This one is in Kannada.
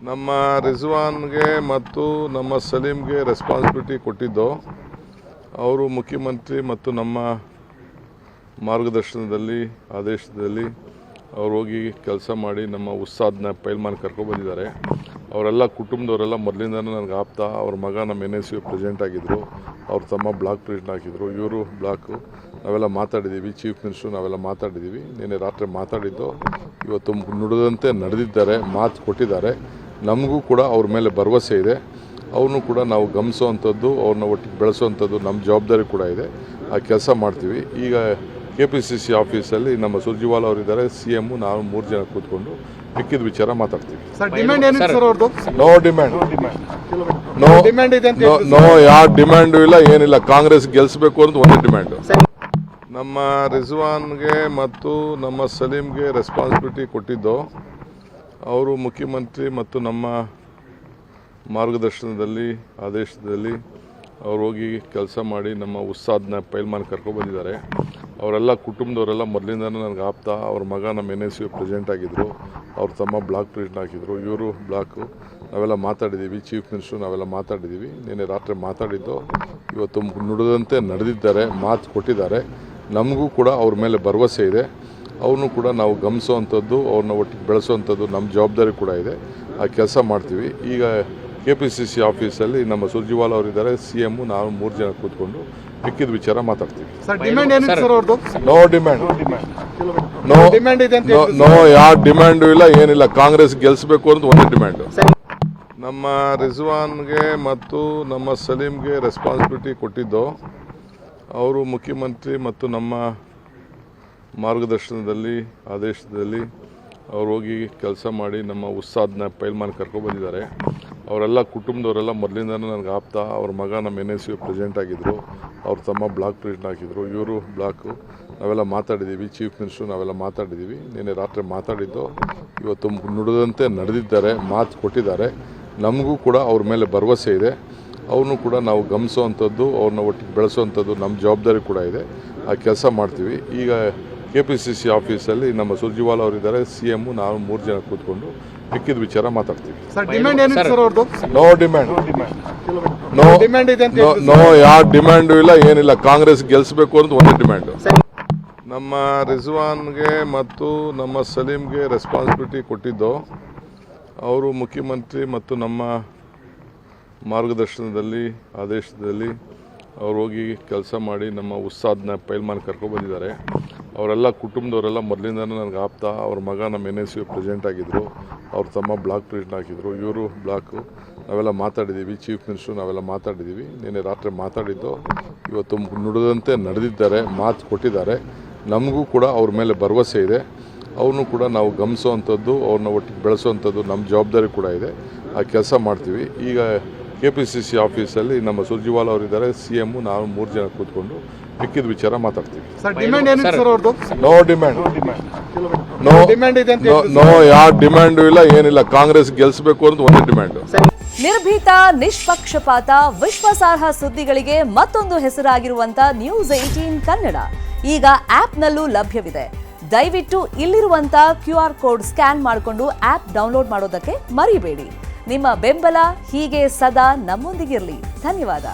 ನಮ್ಮ ರಿಜ್ವಾನ್ಗೆ ಮತ್ತು ನಮ್ಮ ಸಲೀಮ್ಗೆ ರೆಸ್ಪಾನ್ಸಿಬಿಲಿಟಿ ಕೊಟ್ಟಿದ್ದು ಅವರು ಮುಖ್ಯಮಂತ್ರಿ ಮತ್ತು ನಮ್ಮ ಮಾರ್ಗದರ್ಶನದಲ್ಲಿ ಆದೇಶದಲ್ಲಿ ಅವ್ರು ಹೋಗಿ ಕೆಲಸ ಮಾಡಿ ನಮ್ಮ ಉಸ್ತಾದ್ನ ಪೈಲ್ಮಾನ್ ಕರ್ಕೊಬಂದಿದ್ದಾರೆ. ಅವರೆಲ್ಲ ಕುಟುಂಬದವರೆಲ್ಲ ಮೊದಲಿಂದನೂ ನನಗೆ ಆಪ್ತ. ಅವ್ರ ಮಗ ನಮ್ಮ NSU ಪ್ರೆಸಿಡೆಂಟ್ ಆಗಿದ್ದರು, ಅವ್ರ ತಮ್ಮ ಬ್ಲಾಕ್ ಪ್ರೆಸಿಡೆಂಟ್ ಆಗಿದ್ದರು, ಇವರು ಬ್ಲಾಕು. ನಾವೆಲ್ಲ ಮಾತಾಡಿದ್ದೀವಿ, ಚೀಫ್ ಮಿನಿಸ್ಟ್ರು ನಾವೆಲ್ಲ ಮಾತಾಡಿದ್ದೀವಿ. ನಿನ್ನೆ ರಾತ್ರಿ ಮಾತಾಡಿದ್ದು ಇವತ್ತು ನುಡಿದಂತೆ ನಡೆದಿದ್ದಾರೆ, ಮಾತು ಕೊಟ್ಟಿದ್ದಾರೆ. ನಮಗೂ ಕೂಡ ಅವ್ರ ಮೇಲೆ ಭರವಸೆ ಇದೆ. ಅವ್ರನ್ನೂ ಕೂಡ ನಾವು ಗಮನಿಸುವಂಥದ್ದು, ಅವ್ರನ್ನ ಒಟ್ಟಿಗೆ ಬೆಳೆಸುವಂಥದ್ದು ನಮ್ಮ ಜವಾಬ್ದಾರಿ ಕೂಡ ಇದೆ. ಆ ಕೆಲಸ ಮಾಡ್ತೀವಿ. ಈಗ KPCC ಆಫೀಸಲ್ಲಿ ನಮ್ಮ ಸುರ್ಜಿವಾಲ ಅವರಿದ್ದಾರೆ, CM, ನಾವು 3 ಜನ ಕೂತ್ಕೊಂಡು ಮಿಕ್ಕಿದ ವಿಚಾರ ಮಾತಾಡ್ತೀವಿ. ನೋ ಡಿಮ್ಯಾಂಡ್, ನೋ ಯಾವ ಡಿಮ್ಯಾಂಡು ಇಲ್ಲ, ಏನಿಲ್ಲ. ಕಾಂಗ್ರೆಸ್ ಗೆಲ್ಲಿಸಬೇಕು ಅಂತ ಒಂದೇ ಡಿಮ್ಯಾಂಡು. ನಮ್ಮ ರಿಜ್ವಾನ್ಗೆ ಮತ್ತು ನಮ್ಮ ಸಲೀಮ್ಗೆ ರೆಸ್ಪಾನ್ಸಿಬಿಲಿಟಿ ಕೊಟ್ಟಿದ್ದು ಅವರು ಮುಖ್ಯಮಂತ್ರಿ ಮತ್ತು ನಮ್ಮ ಮಾರ್ಗದರ್ಶನದಲ್ಲಿ ಆದೇಶದಲ್ಲಿ ಅವ್ರು ಹೋಗಿ ಕೆಲಸ ಮಾಡಿ ನಮ್ಮ ಉಸ್ತಾದ್ನ ಪೈಲ್ಮಾನ್ ಕರ್ಕೊಬಂದಿದ್ದಾರೆ. ಅವರೆಲ್ಲ ಕುಟುಂಬದವರೆಲ್ಲ ಮೊದಲಿಂದನೂ ನನಗೆ ಆಪ್ತ. ಅವ್ರ ಮಗ ನಮ್ಮ NSU ಪ್ರೆಸಿಡೆಂಟ್ ಆಗಿದ್ದರು, ಅವ್ರ ತಮ್ಮ ಬ್ಲಾಕ್ ಪ್ರೆಸಿಡೆಂಟ್ ಆಗಿದ್ದರು, ಇವರು ಬ್ಲಾಕು. ನಾವೆಲ್ಲ ಮಾತಾಡಿದ್ದೀವಿ, ಚೀಫ್ ಮಿನಿಸ್ಟ್ರು ನಾವೆಲ್ಲ ಮಾತಾಡಿದ್ದೀವಿ. ನಿನ್ನೆ ರಾತ್ರಿ ಮಾತಾಡಿದ್ದು ಇವತ್ತು ನುಡಿದಂತೆ ನಡೆದಿದ್ದಾರೆ, ಮಾತು ಕೊಟ್ಟಿದ್ದಾರೆ. ನಮಗೂ ಕೂಡ ಅವ್ರ ಮೇಲೆ ಭರವಸೆ ಇದೆ. ಅವ್ರನ್ನೂ ಕೂಡ ನಾವು ಗಮನಿಸುವಂಥದ್ದು, ಅವ್ರನ್ನ ಒಟ್ಟಿಗೆ ಬೆಳೆಸುವಂಥದ್ದು ನಮ್ಮ ಜವಾಬ್ದಾರಿ ಕೂಡ ಇದೆ. ಆ ಕೆಲಸ ಮಾಡ್ತೀವಿ. ಈಗ KPCC ಆಫೀಸಲ್ಲಿ ನಮ್ಮ ಸುರ್ಜಿವಾಲ ಅವರಿದ್ದಾರೆ, CM, ನಾವು 3 ಜನ ಕೂತ್ಕೊಂಡು ಮಿಕ್ಕಿದ ವಿಚಾರ ಮಾತಾಡ್ತೀವಿ. ನೋ ಡಿಮ್ಯಾಂಡ್, ನೋ ಯಾವ ಡಿಮ್ಯಾಂಡು ಇಲ್ಲ, ಏನಿಲ್ಲ. ಕಾಂಗ್ರೆಸ್ ಗೆಲ್ಲಿಸಬೇಕು ಅಂತ ಒಂದೇ ಡಿಮ್ಯಾಂಡು. ನಮ್ಮ ರಿಜ್ವಾನ್ಗೆ ಮತ್ತು ನಮ್ಮ ಸಲೀಮ್ಗೆ ರೆಸ್ಪಾನ್ಸಿಬಿಲಿಟಿ ಕೊಟ್ಟಿದ್ದು ಅವರು ಮುಖ್ಯಮಂತ್ರಿ ಮತ್ತು ನಮ್ಮ ಮಾರ್ಗದರ್ಶನದಲ್ಲಿ ಆದೇಶದಲ್ಲಿ ಅವ್ರು ಹೋಗಿ ಕೆಲಸ ಮಾಡಿ ನಮ್ಮ ಉಸ್ತಾದ್ನ ಪೈಲ್ಮಾನ್ ಕರ್ಕೊಬಂದಿದ್ದಾರೆ. ಅವರೆಲ್ಲ ಕುಟುಂಬದವರೆಲ್ಲ ಮೊದಲಿಂದನೂ ನನಗೆ ಆಪ್ತ. ಅವ್ರ ಮಗ ನಮ್ಮ NSU ಪ್ರೆಸಿಡೆಂಟ್ ಆಗಿದ್ದರು, ಅವ್ರ ತಮ್ಮ ಬ್ಲಾಕ್ ಪ್ರೆಸಿಡೆಂಟ್ ಆಗಿದ್ದರು, ಇವರು ಬ್ಲಾಕು. ನಾವೆಲ್ಲ ಮಾತಾಡಿದ್ದೀವಿ, ಚೀಫ್ ಮಿನಿಸ್ಟ್ರು ನಾವೆಲ್ಲ ಮಾತಾಡಿದ್ದೀವಿ. ನಿನ್ನೆ ರಾತ್ರಿ ಮಾತಾಡಿದ್ದು ಇವತ್ತು ನುಡಿದಂತೆ ನಡೆದಿದ್ದಾರೆ, ಮಾತು ಕೊಟ್ಟಿದ್ದಾರೆ. ನಮಗೂ ಕೂಡ ಅವ್ರ ಮೇಲೆ ಭರವಸೆ ಇದೆ. ಅವ್ರನ್ನೂ ಕೂಡ ನಾವು ಗಮನಿಸುವಂಥದ್ದು, ಅವ್ರನ್ನ ಒಟ್ಟಿಗೆ ಬೆಳೆಸುವಂಥದ್ದು ನಮ್ಮ ಜವಾಬ್ದಾರಿ ಕೂಡ ಇದೆ. ಆ ಕೆಲಸ ಮಾಡ್ತೀವಿ. ಈಗ KPCC ಆಫೀಸಲ್ಲಿ ನಮ್ಮ ಸುರ್ಜಿವಾಲ ಅವರಿದ್ದಾರೆ, CM, ನಾವು 3 ಜನ ಕೂತ್ಕೊಂಡು ಮಿಕ್ಕಿದ ವಿಚಾರ ಮಾತಾಡ್ತೀವಿ. ನೋ ಡಿಮ್ಯಾಂಡ್, ನೋ ಯಾವ ಡಿಮ್ಯಾಂಡು ಇಲ್ಲ, ಏನಿಲ್ಲ. ಕಾಂಗ್ರೆಸ್ ಗೆಲ್ಲಿಸಬೇಕು ಅಂತ ಒಂದೇ ಡಿಮ್ಯಾಂಡು. ನಮ್ಮ ರಿಜ್ವಾನ್ಗೆ ಮತ್ತು ನಮ್ಮ ಸಲೀಮ್ಗೆ ರೆಸ್ಪಾನ್ಸಿಬಿಲಿಟಿ ಕೊಟ್ಟಿದ್ದು ಅವರು ಮುಖ್ಯಮಂತ್ರಿ ಮತ್ತು ನಮ್ಮ ಮಾರ್ಗದರ್ಶನದಲ್ಲಿ ಆದೇಶದಲ್ಲಿ ಅವ್ರು ಹೋಗಿ ಕೆಲಸ ಮಾಡಿ ನಮ್ಮ ಉಸ್ತಾದ್ನ ಪೈಲ್ಮಾನ್ ಕರ್ಕೊಬಂದಿದ್ದಾರೆ. ಅವರೆಲ್ಲ ಕುಟುಂಬದವರೆಲ್ಲ ಮೊದಲಿಂದನೂ ನನಗೆ ಆಪ್ತ. ಅವ್ರ ಮಗ ನಮ್ಮ NSU ಪ್ರೆಸಿಡೆಂಟ್ ಆಗಿದ್ದರು, ಅವ್ರ ತಮ್ಮ ಬ್ಲಾಕ್ ಪ್ರೆಸಿಡೆಂಟ್ ಆಗಿದ್ದರು, ಇವರು ಬ್ಲಾಕು. ನಾವೆಲ್ಲ ಮಾತಾಡಿದ್ದೀವಿ, ಚೀಫ್ ಮಿನಿಸ್ಟ್ರು ನಾವೆಲ್ಲ ಮಾತಾಡಿದ್ದೀವಿ. ನಿನ್ನೆ ರಾತ್ರಿ ಮಾತಾಡಿದ್ದು ಇವತ್ತು ನುಡಿದಂತೆ ನಡೆದಿದ್ದಾರೆ, ಮಾತು ಕೊಟ್ಟಿದ್ದಾರೆ. ನಮಗೂ ಕೂಡ ಅವ್ರ ಮೇಲೆ ಭರವಸೆ ಇದೆ. ಅವ್ರನ್ನೂ ಕೂಡ ನಾವು ಗಮನಿಸುವಂಥದ್ದು, ಅವ್ರನ್ನ ಒಟ್ಟಿಗೆ ಬೆಳೆಸುವಂಥದ್ದು ನಮ್ಮ ಜವಾಬ್ದಾರಿ ಕೂಡ ಇದೆ. ಆ ಕೆಲಸ ಮಾಡ್ತೀವಿ. ಈಗ KPCC ಆಫೀಸಲ್ಲಿ ನಮ್ಮ ಸುರ್ಜಿವಾಲ ಅವರಿದ್ದಾರೆ, CM, ನಾವು 3 ಜನ ಕೂತ್ಕೊಂಡು ಮಿಕ್ಕಿದ ವಿಚಾರ ಮಾತಾಡ್ತೀವಿ. ನೋ ಡಿಮ್ಯಾಂಡ್, ನೋ ಯಾವ ಡಿಮ್ಯಾಂಡು ಇಲ್ಲ, ಏನಿಲ್ಲ. ಕಾಂಗ್ರೆಸ್ ಗೆಲ್ಲಿಸಬೇಕು ಅಂತ ಒಂದೇ ಡಿಮ್ಯಾಂಡು. ನಿರ್ಭೀತ, ನಿಷ್ಪಕ್ಷಪಾತ, ವಿಶ್ವಾಸಾರ್ಹ ಸುದ್ದಿಗಳಿಗೆ ಮತ್ತೊಂದು ಹೆಸರಾಗಿರುವಂತ News18 ಕನ್ನಡ ಈಗ ಆಪ್ನಲ್ಲೂ ಲಭ್ಯವಿದೆ. ದಯವಿಟ್ಟು ಇಲ್ಲಿರುವಂತ QR ಕೋಡ್ ಸ್ಕ್ಯಾನ್ ಮಾಡಿಕೊಂಡು ಆಪ್ ಡೌನ್ಲೋಡ್ ಮಾಡೋದಕ್ಕೆ ಮರಿಬೇಡಿ. ನಿಮ್ಮ ಬೆಂಬಲ ಹೀಗೆ ಸದಾ ನಮ್ಮೊಂದಿಗಿರಲಿ. ಧನ್ಯವಾದ.